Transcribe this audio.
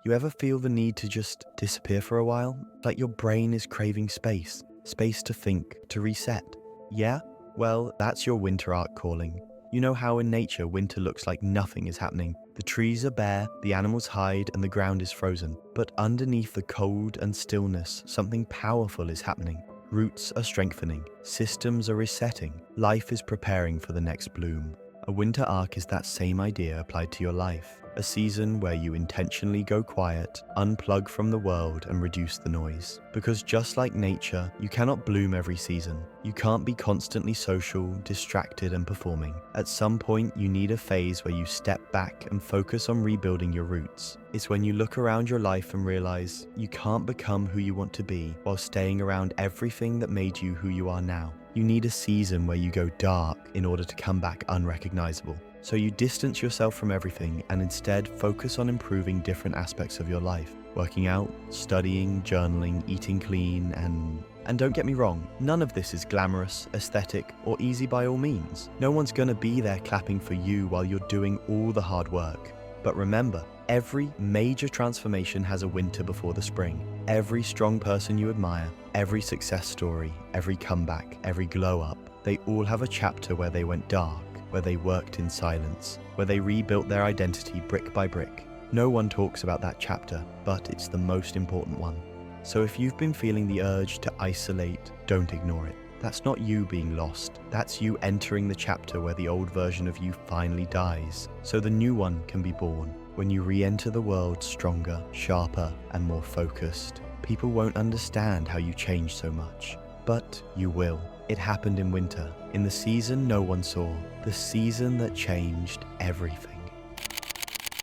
You ever feel the need to just disappear for a while? Like your brain is craving space, space to think, to reset. Yeah? Well, that's your winter arc calling. You know how in nature winter looks like nothing is happening. The trees are bare, the animals hide, and the ground is frozen. But underneath the cold and stillness, something powerful is happening. Roots are strengthening, systems are resetting, life is preparing for the next bloom. A winter arc is that same idea applied to your life. A season where you intentionally go quiet, unplug from the world and reduce the noise. Because just like nature, you cannot bloom every season. You can't be constantly social, distracted and performing. At some point, you need a phase where you step back and focus on rebuilding your roots. It's when you look around your life and realize you can't become who you want to be while staying around everything that made you who you are now. You need a season where you go dark in order to come back unrecognizable. So you distance yourself from everything and instead focus on improving different aspects of your life. Working out, studying, journaling, eating clean, and don't get me wrong, none of this is glamorous, aesthetic, or easy by all means. No one's gonna be there clapping for you while you're doing all the hard work. But remember, every major transformation has a winter before the spring. Every strong person you admire, every success story, every comeback, every glow up, they all have a chapter where they went dark, where they worked in silence, where they rebuilt their identity brick by brick. No one talks about that chapter, but it's the most important one. So if you've been feeling the urge to isolate, don't ignore it. That's not you being lost. That's you entering the chapter where the old version of you finally dies, so the new one can be born. When you re-enter the world stronger, sharper, and more focused, people won't understand how you changed so much. But you will. It happened in winter, in the season no one saw, the season that changed everything.